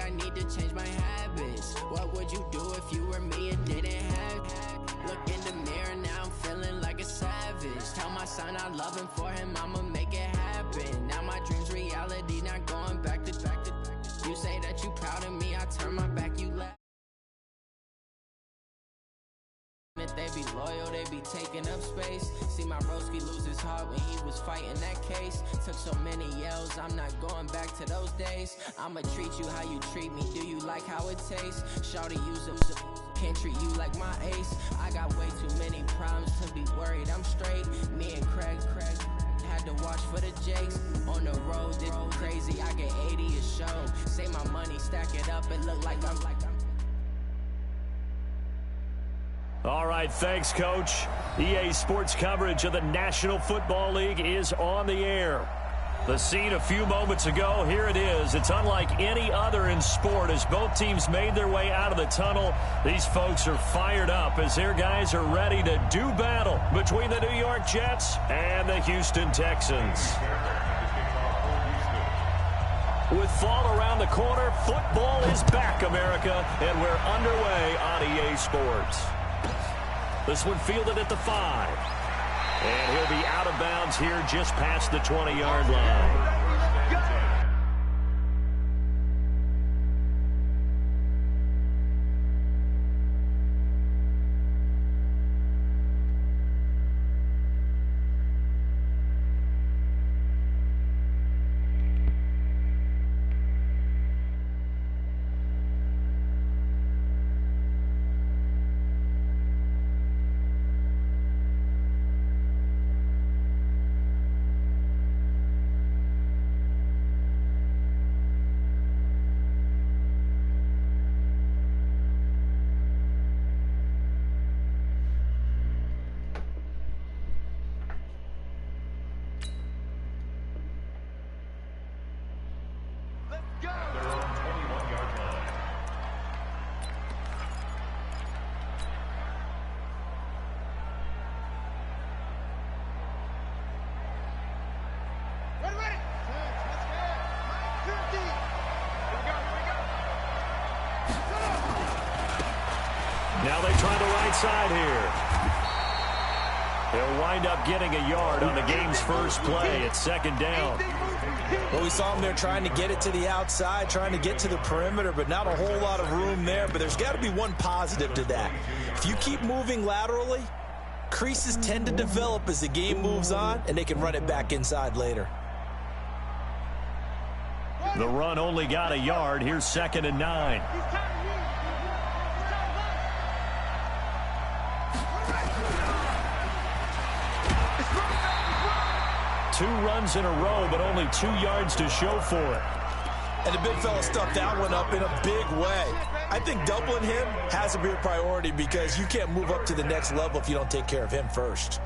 I need to change my habits. What would you do if you were me and didn't have? Look in the mirror, now I'm feeling like a savage. Tell my son I love him, for him I'ma make it happen. Now my dream's reality, not going back to. You say that you proud of me, I turn my back, you laugh. If they be loyal, they be taking up space. See my broski lose his heart when he was fighting that case. Took so many yells, I'm not going back to those days. I'ma treat you how you treat me, do you like how it tastes? Shawty use them, can't treat you like my ace. I got way too many problems to be worried, I'm straight. Me and Craig had to watch for the Jakes. On the road, did crazy, I get 80 a show. Say my money, stack it up, it look like I'm All right, thanks, Coach. EA Sports coverage of the National Football League is on the air. The scene a few moments ago, here it is. It's unlike any other in sport as both teams made their way out of the tunnel. These folks are fired up as their guys are ready to do battle between the New York Jets and the Houston Texans. With fall around the corner, football is back, America, and we're underway on EA Sports. This one fielded at the 5. And he'll be out of bounds here just past the 20-yard line. Now they try the right side here. They'll wind up getting a yard on the game's first play at second down. Well, we saw them there trying to get it to the outside, trying to get to the perimeter, but not a whole lot of room there. But there's got to be one positive to that. If you keep moving laterally, creases tend to develop as the game moves on, and they can run it back inside later. The run only got a yard. Here's 2nd and 9. Two runs in a row, but only 2 yards to show for it. And the big fella stuffed that one up in a big way. I think doubling him has to be a priority because you can't move up to the next level if you don't take care of him first.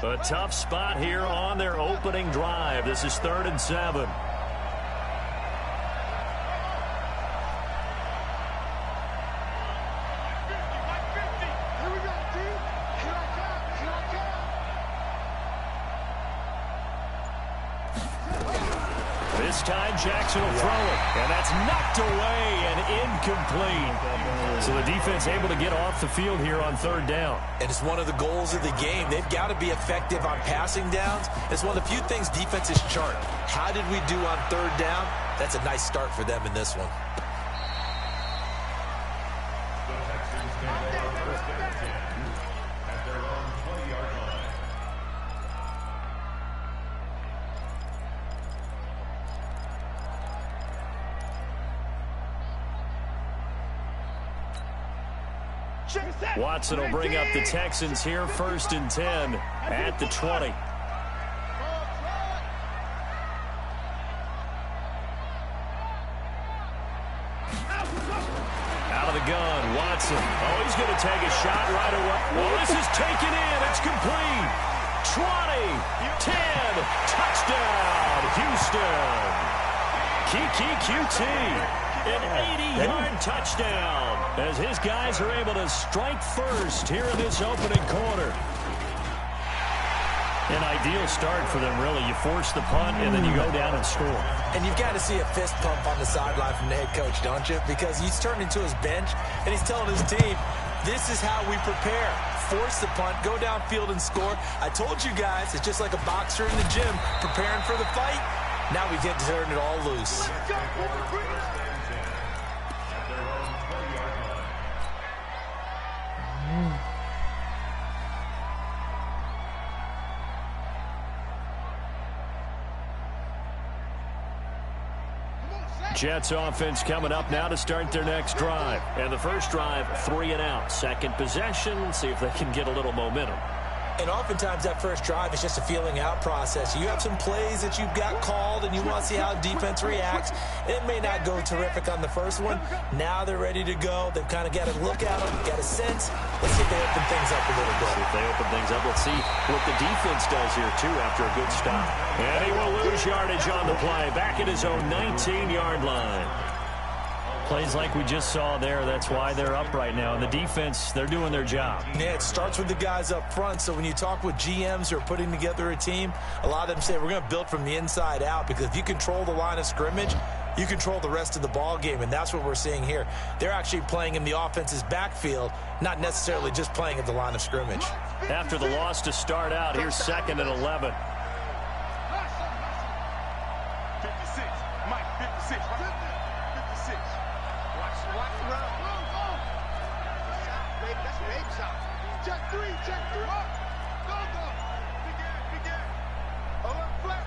A tough spot here on their opening drive. This is 3rd and 7. This time Jackson will throw it, and that's knocked away and incomplete. So the defense able to get off the field here on 3rd down. And it's one of the goals of the game. They've got to be effective on passing downs. It's one of the few things defenses chart. How did we do on 3rd down? That's a nice start for them in this one. Watson will bring up the Texans here, 1st and 10 at the 20. Out of the gun, Watson. Oh, he's going to take a shot right away. Well, this is taken in. It's complete. 20, 10, touchdown, Houston. Kiki QT. An 80-yard touchdown as his guys are able to strike first here in this opening quarter. An ideal start for them, really. You force the punt, and then you go down and score. And you've got to see a fist pump on the sideline from the head coach, don't you? Because he's turned into his bench, and he's telling his team, this is how we prepare. Force the punt, go downfield and score. I told you guys, it's just like a boxer in the gym preparing for the fight. Now we get to turn it all loose. Jets offense coming up now to start their next drive. And the first drive, 3 and out. Second possession, see if they can get a little momentum. And oftentimes that first drive is just a feeling out process. You have some plays that you've got called and you want to see how defense reacts. It may not go terrific on the first one. Now they're ready to go. They've kind of got to look at them, got a sense. Let's see if they open things up a little bit. See if they open things up. Let's see what the defense does here, too, after a good stop. And he will lose yardage on the play. Back at his own 19-yard line. Plays like we just saw there, that's why they're up right now. And the defense, they're doing their job. Yeah, it starts with the guys up front. So when you talk with GMs who are putting together a team, a lot of them say we're going to build from the inside out, because if you control the line of scrimmage, you control the rest of the ball game, and that's what we're seeing here. They're actually playing in the offense's backfield, not necessarily just playing at the line of scrimmage. After the loss to start out, here's 2nd and 11. 56, Mike, 56, 56. Watch the run. That's a baby shot. Check 3. Go. Begin. Flag.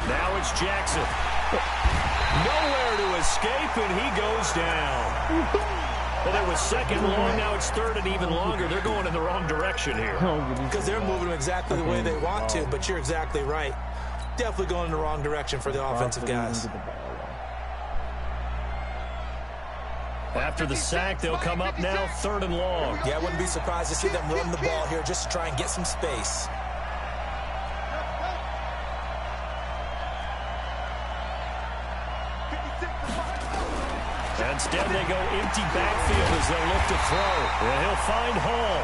Now it's Jackson. Nowhere to escape, and he goes down. Well, that was 2nd long. Now it's 3rd and even longer. They're going in the wrong direction here. Because they're moving them exactly the way they want to, but you're exactly right. Definitely going in the wrong direction for the offensive guys. After the sack, they'll come up now 3rd and long. Yeah, I wouldn't be surprised to see them run the ball here just to try and get some space. Instead, they go empty backfield as they look to throw. And he'll find Hall.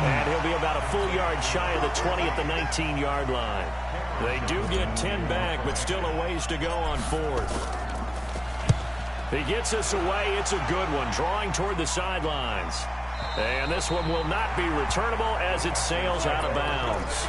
And he'll be about a full yard shy of the 20 at the 19-yard line. They do get 10 back, but still a ways to go on 4th. He gets us away. It's a good one, drawing toward the sidelines. And this one will not be returnable as it sails out of bounds.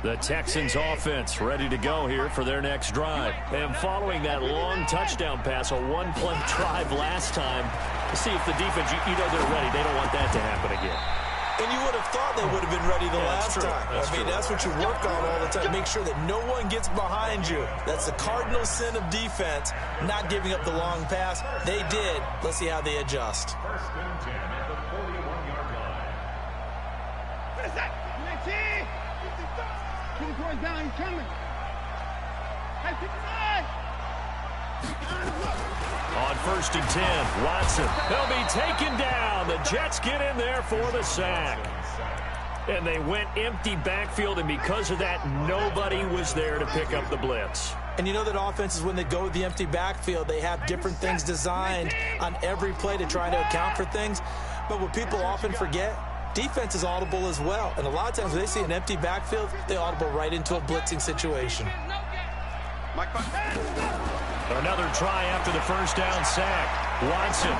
The Texans offense ready to go here for their next drive. And following that long touchdown pass, a one-play drive last time, to see if the defense, you know they're ready. They don't want that to happen again. And you would have thought they would have been ready the last time. That's what you work on all the time. Make sure that no one gets behind you. That's the cardinal sin of defense, not giving up the long pass. They did. Let's see how they adjust. First and 10 at the 41-yard line. What is that? He's going down, he's coming. Hey, 59! On 1st and 10, Watson. They'll be taken down. The Jets get in there for the sack. And they went empty backfield, and because of that, nobody was there to pick up the blitz. And you know that offenses, when they go with the empty backfield, they have different things designed on every play to try to account for things. But what people often forget, defense is audible as well. And a lot of times when they see an empty backfield, they audible right into a blitzing situation. Another try after the first down sack. Watson.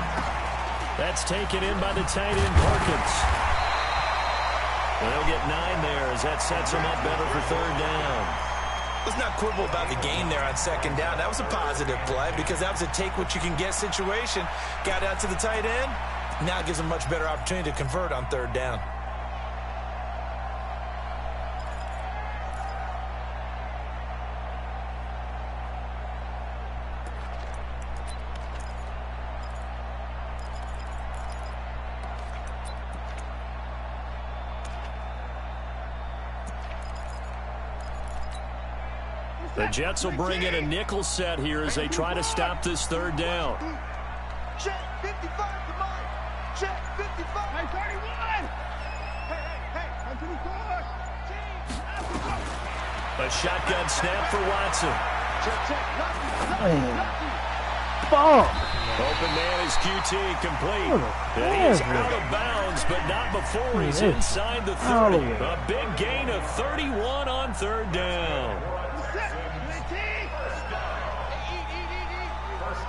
That's taken in by the tight end Perkins. They'll get 9 there as that sets them up better for 3rd down. Let's not quibble about the gain there on 2nd down. That was a positive play because that was a take-what-you-can-get situation. Got out to the tight end. Now it gives them a much better opportunity to convert on 3rd down. The Jets will bring in a nickel set here as they try to stop this 3rd down. 55 to mine. Check 55. Hey, 31. Hey, come to the court. A shotgun snap for Watson. Open man is QT, complete. And he's out of bounds, but not before he's inside the 30. A big gain of 31 on third down.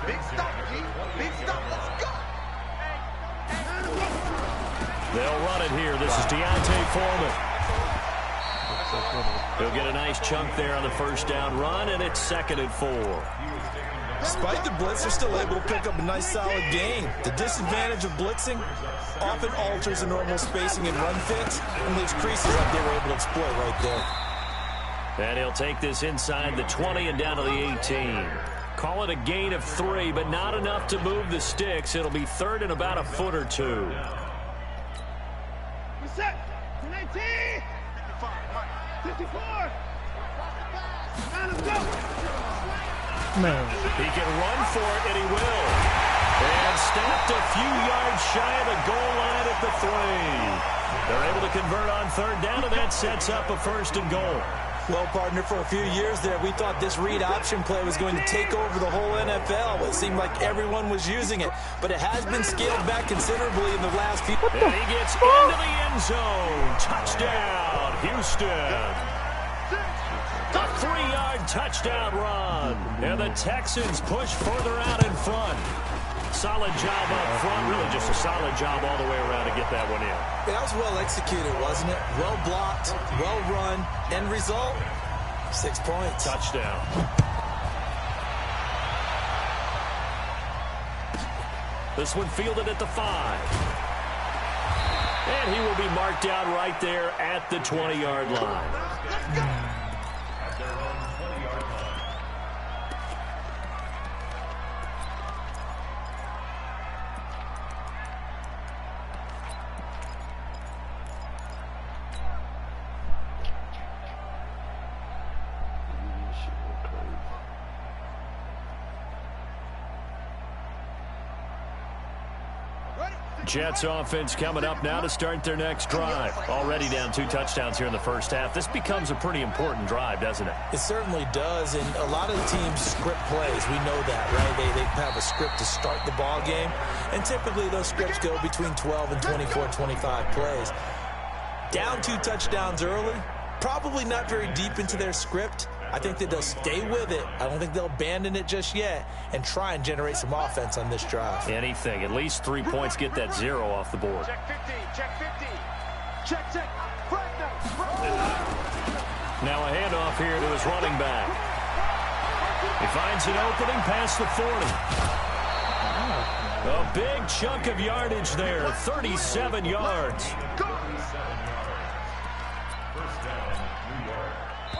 Big stop, G. Big stop. Let's go. They'll run it here. This is Deontay Foreman. He'll get a nice chunk there on the first down run, and it's 2nd and 4. Despite the blitz, they're still able to pick up a nice solid gain. The disadvantage of blitzing often alters the normal spacing and run fits and leaves creases like they were able to exploit right there. And he'll take this inside the 20 and down to the 18. Call it a gain of 3, but not enough to move the sticks. It'll be 3rd and about a foot or 2. Set. 19. 54. Let's go. Man. He can run for it, and he will. And stopped a few yards shy of the goal line at the 3. They're able to convert on third down, and that sets up a 1st and goal. Well, partner, for a few years there, we thought this read option play was going to take over the whole NFL. It seemed like everyone was using it, but it has been scaled back considerably in the last few. And he gets into the end zone. Touchdown, Houston. A 3-yard touchdown run. And the Texans push further out in front. Solid job up front. Really just a solid job all the way around to get that one in. That was well executed, wasn't it? Well blocked, well run. End result, 6 points. Touchdown. This one fielded at the 5. And he will be marked down right there at the 20-yard line. Jets offense coming up now to start their next drive. Already down 2 touchdowns here in the first half. This becomes a pretty important drive, doesn't it? It certainly does, and a lot of the teams script plays. We know that, right? They have a script to start the ball game, and typically those scripts go between 12 and 24, 25 plays. Down 2 touchdowns early, probably not very deep into their script. I think that they'll stay with it. I don't think they'll abandon it just yet and try and generate some offense on this drive. Anything. At least 3 points, get that 0 off the board. Check 50. Check 50. Check. Now a handoff here to his running back. He finds an opening past the 40. A big chunk of yardage there, 37 yards.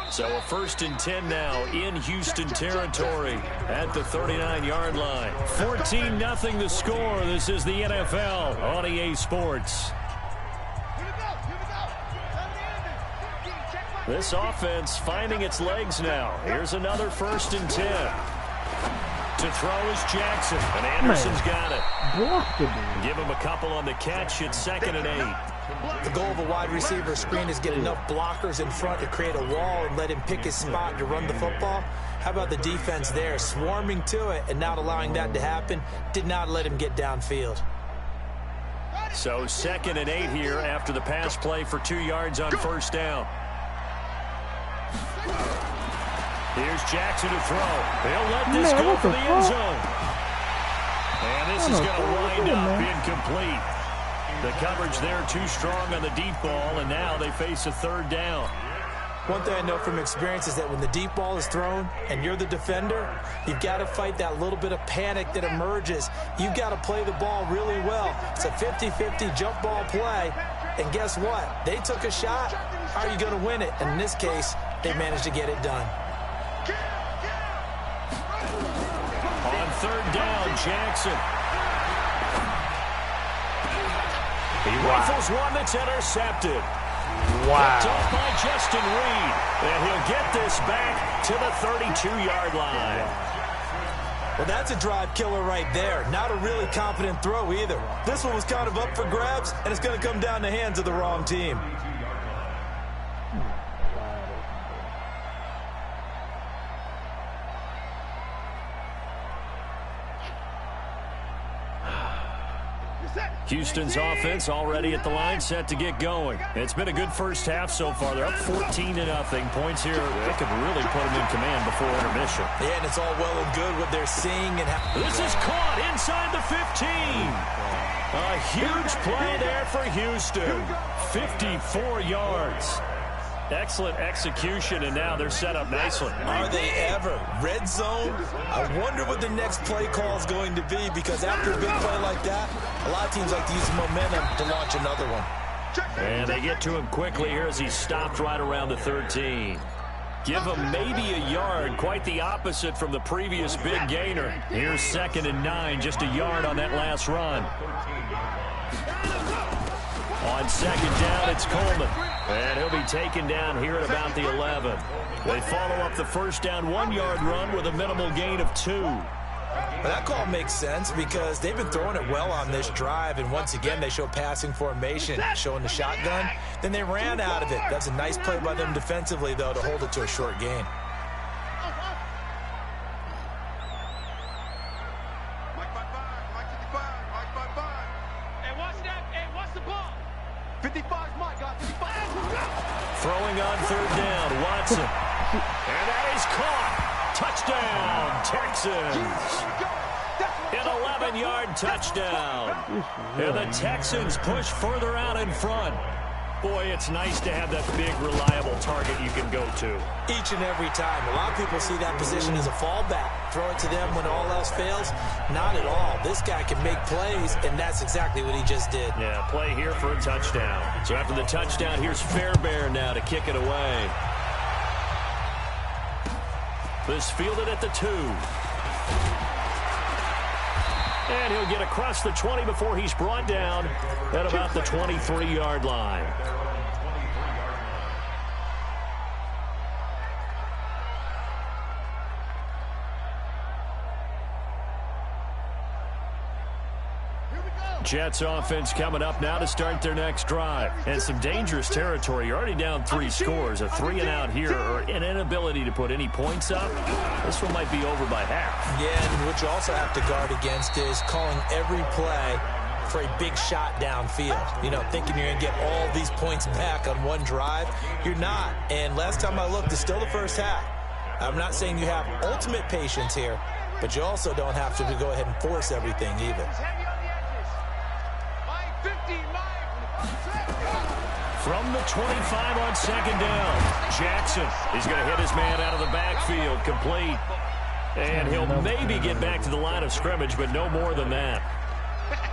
So a 1st and 10 now in Houston territory at the 39-yard line. 14-0 the score. This is the NFL on EA Sports. This offense finding its legs now. Here's another 1st and 10. To throw is Jackson, and Anderson's got it. Give him a couple on the catch. It's 2nd and 8. The goal of a wide receiver screen is get enough blockers in front to create a wall and let him pick his spot to run the football. How about the defense there, swarming to it and not allowing that to happen? Did not let him get downfield. So 2nd and 8 here after the pass play for 2 yards on 1st down. Here's Jackson to throw. They'll let this go for the end zone. And this is going to wind up incomplete. The coverage there too strong on the deep ball, and now they face a 3rd down. One thing I know from experience is that when the deep ball is thrown and you're the defender, you've got to fight that little bit of panic that emerges. You've got to play the ball really well. It's a 50-50 jump ball play, and guess what? They took a shot. How are you going to win it? And in this case, they managed to get it done. On 3rd down, Jackson. He rifles one that's intercepted. Wow. Picked off by Justin Reed. And he'll get this back to the 32-yard line. Well, that's a drive killer right there. Not a really confident throw either. This one was kind of up for grabs, and it's going to come down the hands of the wrong team. Houston's offense already at the line, set to get going. It's been a good first half so far. They're up 14-0. Points here, they could really put them in command before intermission. Yeah, and it's all well and good what they're seeing. And this is caught inside the 15. A huge play there for Houston. 54 yards. Excellent execution, and now they're set up nicely. Are they ever? Red zone? I wonder what the next play call is going to be, because after a big play like that, a lot of teams like to use the momentum to launch another one. And they get to him quickly here as he stopped right around the 13. Give him maybe a yard, quite the opposite from the previous big gainer. Here's 2nd and 9, just a yard on that last run. On 2nd down, it's Coleman. And he'll be taken down here at about the 11. They follow up the first down 1-yard run with a minimal gain of 2. Well, that call makes sense because they've been throwing it well on this drive, and once again they show passing formation, showing the shotgun. Then they ran out of it. That's a nice play by them defensively, though, to hold it to a short gain. Throwing on 3rd down, Watson. And that is caught. Touchdown, Texans. An 11-yard touchdown. And the Texans push further out in front. Boy, it's nice to have that big, reliable target you can go to. Each and every time. A lot of people see that position as a fallback. Throw it to them when all else fails. Not at all. This guy can make plays, and that's exactly what he just did. Yeah, play here for a touchdown. So after the touchdown, here's Fairbairn now to kick it away. This fielded at the 2. And he'll get across the 20 before he's brought down at about the 23-yard line. Jets offense coming up now to start their next drive. And some dangerous territory. You're already down 3 scores. A 3-and-out here, or an inability to put any points up. This one might be over by half. Yeah, and what you also have to guard against is calling every play for a big shot downfield. You know, thinking you're going to get all these points back on one drive. You're not. And last time I looked, it's still the first half. I'm not saying you have ultimate patience here, but you also don't have to go ahead and force everything either. From the 25 on 2nd down, Jackson is going to hit his man out of the backfield, complete. And he'll maybe get back to the line of scrimmage, but no more than that.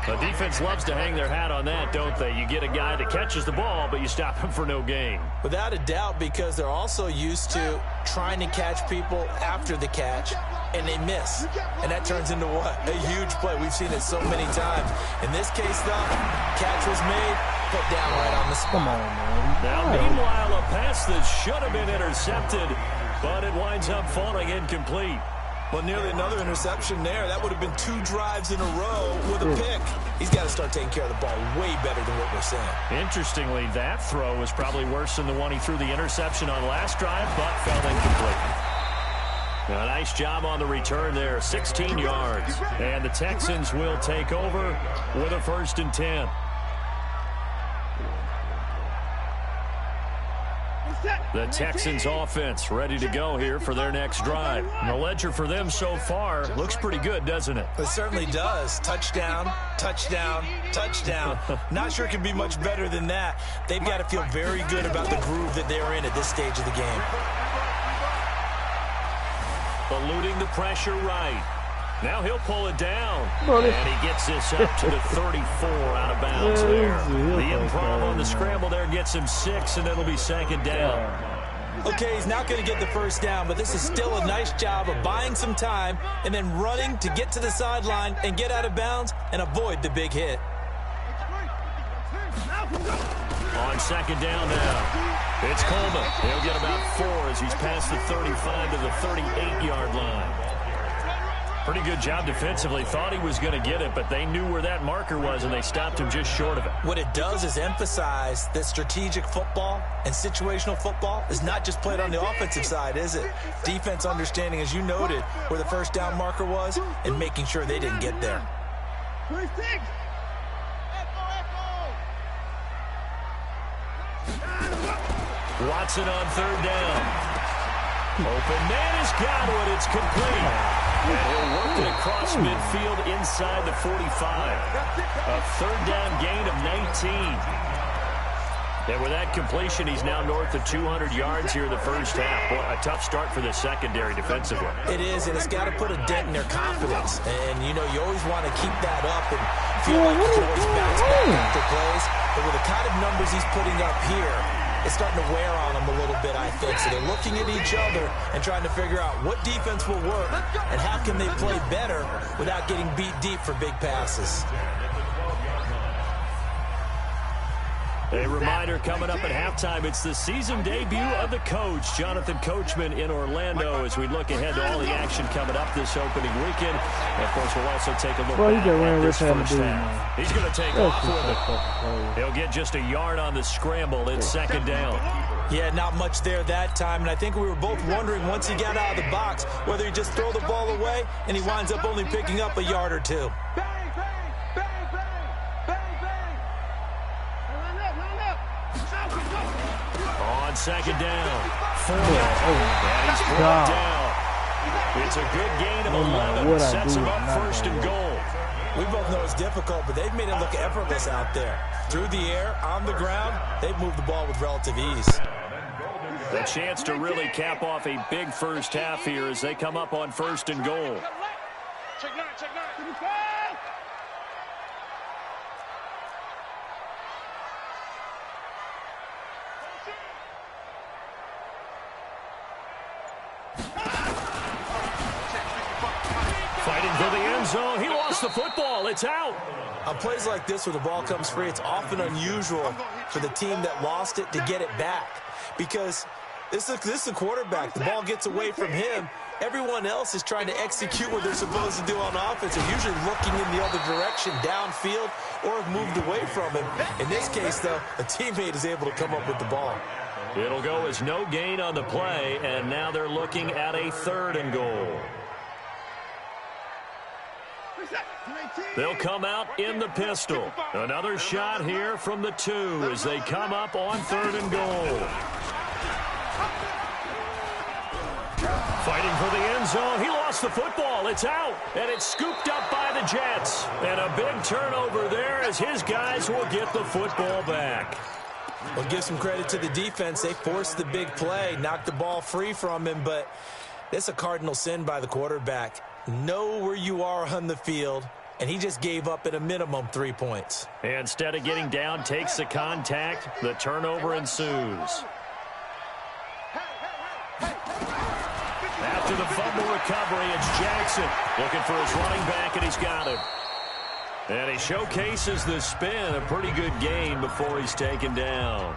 The defense loves to hang their hat on that, don't they? You get a guy that catches the ball, but you stop him for no gain. Without a doubt, because they're also used to trying to catch people after the catch, and they miss. And that turns into what? A huge play. We've seen it so many times. In this case, though, catch was made, put down right on the spot. Come on, man. Now, meanwhile, a pass that should have been intercepted, but it winds up falling incomplete. Well, nearly another interception there. That would have been 2 drives in a row with a pick. He's got to start taking care of the ball way better than what we're seeing. Interestingly, that throw was probably worse than the one he threw the interception on last drive, but fell incomplete. A nice job on the return there, 16 yards. And the Texans will take over with a 1st and 10. The Texans offense ready to go here for their next drive. And the ledger for them so far looks pretty good, doesn't it? It certainly does. Touchdown, touchdown, touchdown. Not sure it can be much better than that. They've got to feel very good about the groove that they're in at this stage of the game. Eluding the pressure right. Now he'll pull it down. And he gets this up to the 34 out of bounds there. The improv on the scramble there gets him 6, and it'll be 2nd down. Okay, he's not going to get the first down, but this is still a nice job of buying some time and then running to get to the sideline and get out of bounds and avoid the big hit. On 2nd down now, it's Coleman. He'll get about 4 as he's past the 35 to the 38-yard line. Pretty good job defensively. Thought he was going to get it, but they knew where that marker was, and they stopped him just short of it. What it does is emphasize that strategic football and situational football is not just played on the offensive side, is it? Defense understanding, as you noted, where the first down marker was and making sure they didn't get there. Watson on third down. Open man has got it. It's complete. And he'll work it across midfield inside the 45. A third down gain of 19. And with that completion, he's now north of 200 yards here in the first half. Boy, a tough start for the secondary defensively. It is, and it's got to put a dent in their confidence. And, you know, you always want to keep that up and feel like you can always bounce back after plays. But with the kind of numbers he's putting up here, it's starting to wear on them a little bit, I think. So they're looking at each other and trying to figure out what defense will work and how can they play better without getting beat deep for big passes. A reminder coming up at halftime, it's the season debut of the coach, Jonathan Coachman in Orlando, as we look ahead to all the action coming up this opening weekend. And of course, we'll also take a look back at this first half. He's going to take off with it. He'll get just a yard on the scramble. It's second down. Yeah, not much there that time, and I think we were both wondering once he got out of the box whether he just throw the ball away and he winds up only picking up a yard or two. On second down, 4. And he's brought down. It's a good gain of 11. Sets him up first and goal. We both know it's difficult, but they've made it look effortless out there. Through the air, on the ground, they've moved the ball with relative ease. A chance to really cap off a big first half here as they come up on first and goal. Check nine. Fighting for the end zone. He lost the football. It's out. On plays like this where the ball comes free, it's often unusual for the team that lost it to get it back. Because this is a quarterback. The ball gets away from him. Everyone else is trying to execute what they're supposed to do on offense. They're usually looking in the other direction, downfield, or have moved away from him. In this case, though, a teammate is able to come up with the ball. It'll go as no gain on the play, and now they're looking at a third and goal. They'll come out in the pistol. Another shot here from the 2 as they come up on third and goal. Fighting for the end zone. He lost the football. It's out, and it's scooped up by the Jets. And a big turnover there as his guys will get the football back. Well, give some credit to the defense. They forced the big play, knocked the ball free from him, but it's a cardinal sin by the quarterback. Know where you are on the field, and he just gave up at a minimum 3 points. Instead of getting down, takes the contact. The turnover ensues. After the fumble recovery, it's Jackson looking for his running back, and he's got him. And he showcases the spin, a pretty good gain before he's taken down.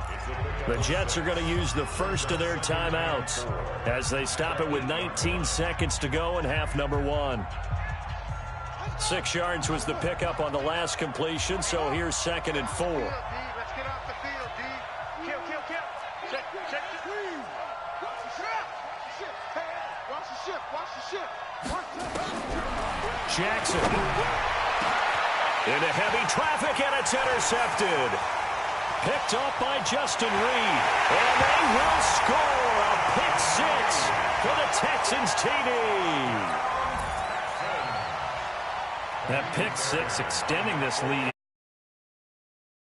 The Jets are going to use the first of their timeouts as they stop it with 19 seconds to go in half number 1. 6 yards was the pickup on the last completion, so here's second and 4. Let's get off the field, D. Kill. Check the screen. Watch the ship. Hey, watch the ship. Jackson. Into heavy traffic, and it's intercepted. Picked off by Justin Reed. And they will score a pick 6 for the Texans TD. That pick 6 extending this lead